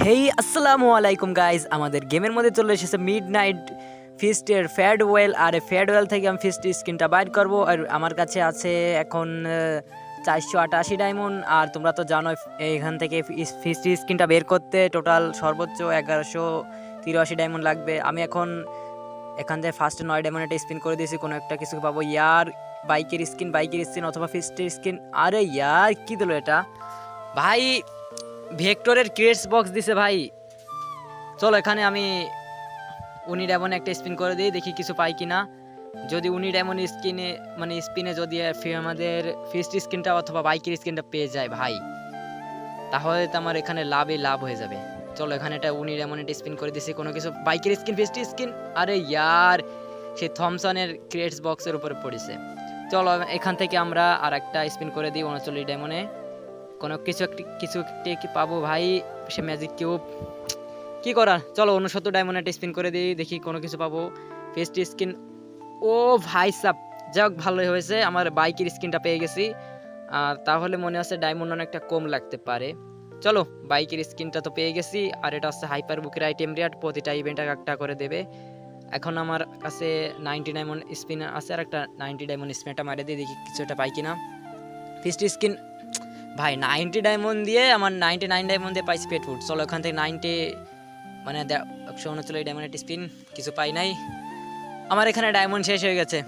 হেই আসসালামু আলাইকুম গাইজ, আমাদের গেমের মধ্যে চলে এসেছে মিড নাইট ফিস্টের ফেয়ারওয়েল। আর এই ফেয়ারওয়েল থেকে আমি ফিস্ট স্কিনটা বাইর করবো। আর আমার কাছে আছে এখন 488 ডায়মন্ড। আর তোমরা তো জানো এখান থেকে ফিস্ট স্কিনটা বের করতে টোটাল সর্বোচ্চ 1183 ডায়মন্ড লাগবে। আমি এখন এখান থেকে ফার্স্টে 9 ডায়মন্ড একটা স্পিন করে দিয়েছি, কোনো একটা কিছু পাবো। ইয়ার বাইকের স্কিন অথবা ফিস্টের স্কিন। আরে ইয়ার কি দিল এটা ভাই, ভেক্টরের ক্রিয়েটস বক্স দিছে ভাই। চলো এখানে আমি উনি ডায়মন্ড একটা স্পিন করে দিই, দেখি কিছু পাই কিনা। যদি উনি ডায়মন্ড স্পিনে যদি আমাদের ফিস্ট স্কিনটা অথবা বাইকের স্কিনটা পেয়ে যায় ভাই, তাহলে তো আমার এখানে লাভ হয়ে যাবে। চলো এখানে এটা উনি ডায়মন্ড একটা স্পিন করে দিছি, কোনো কিছু বাইকের স্কিন ফিস্ট স্কিন। আরে ইয়ার সেই থমসনের ক্রিয়েটস বক্সের উপরে পড়েছে। চলো এখান থেকে আমরা আর একটা স্পিন করে দিই 39 ডায়মন্ডে, কোনো কিছু কি পাবো ভাই। সে ম্যাজিক কিউব কি করার, চলো 69 ডায়মন্ড একটা স্পিন করে দিই, দেখি কোনো কিছু পাবো। ফেস্ট স্কিন, ও ভাই সাব, যাক ভালোই হয়েছে, আমার বাইকের স্কিনটা পেয়ে গেছি। তাহলে মনে হচ্ছে ডায়মন্ড অনেকটা কম লাগতে পারে। চলো বাইকের স্কিনটা তো পেয়ে গেছি। আর এটা হচ্ছে হাইপার বুকের আইটেম রেট, প্রতিটা ইভেন্ট একটা করে দেবে। এখন আমার কাছে 90 ডায়মন্ড স্পিন আছে, আর একটা 90 ডায়মন্ড স্পিনটা মারে দিয়ে দেখি কিছু একটা পাই কিনা। ফিস্ট স্কিন ভাই 90 ডায়মন্ড দিয়ে আমার 99 ডায়মন্ড দিয়ে পাইছি পেট ফুড। চলো এখান থেকে 90 মানে 139 ডায়মন্ড স্পিন, কিছু পাই নাই। আমার এখানে ডায়মন্ড শেষ হয়ে গেছে।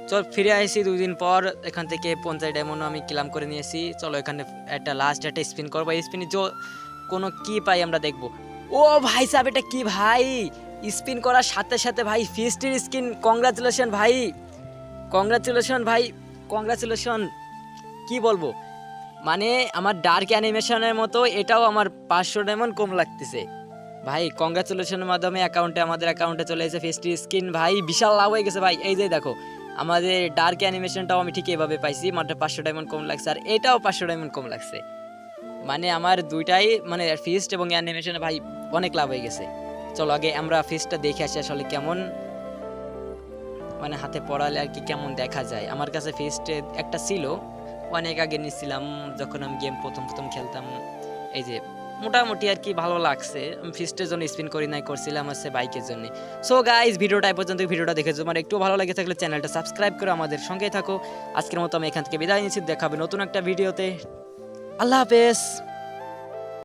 চল ফিরে আসি 2 দিন পর, এখান থেকে 50 ডায়মন্ড আমি ক্লেম করে নিয়েছি। চলো এখানে একটা লাস্ট একটা স্পিন করবো, এই স্পিনে কোনো কি পাই আমরা দেখবো। ও ভাই সাহেব, এটা কি ভাই, স্পিন করার সাথে সাথে ভাই ফিস্টের স্কিন। কংগ্রাচুলেশন ভাই, কংগ্রাচুলেশন কি বলবো, মানে আমার ডার্ক অ্যানিমেশনের মতো এটাও আমার 500 ডায়মন্ড কম লাগতেছে ভাই। কংগ্রাচুলেশনের মাধ্যমে আমাদের অ্যাকাউন্টে চলে এসেছে ফেস্টি স্কিন ভাই, বিশাল লাভ হয়ে গেছে ভাই। এই যে দেখো আমাদের ডার্ক অ্যানিমেশনটাও আমি ঠিক এভাবে পাইছি, মাত্র 500 ডায়মন্ড কম লাগছে, আর এটাও 500 ডায়মন্ড কম লাগছে। মানে আমার দুইটাই মানে ফিস্ট এবং অ্যানিমেশনে ভাই অনেক লাভ হয়ে গেছে। চলো আগে আমরা ফিস্টটা দেখে আসি আসলে কেমন, মানে হাতে পড়ালে আর কি কেমন দেখা যায়। আমার কাছে ফিস্টে একটা ছিল, অনেক আগে নিচ্ছিলাম যখন আমি গেম প্রথম খেলতাম। এই যে মোটামুটি আর কি ভালো লাগছে। আমি ফিস্টের জন্য স্পিন করছিলাম হচ্ছে বাইকের জন্য। সো গাইজ ভিডিওটা এই পর্যন্ত, ভিডিওটা দেখে তোমার একটু ভালো লাগে থাকলে চ্যানেলটা সাবস্ক্রাইব করে আমাদের সঙ্গেই থাকো। আজকের মতো আমি এখান থেকে বিদায় নিচ্ছি, দেখাবে নতুন একটা ভিডিওতে। আল্লাহ হাফেজ।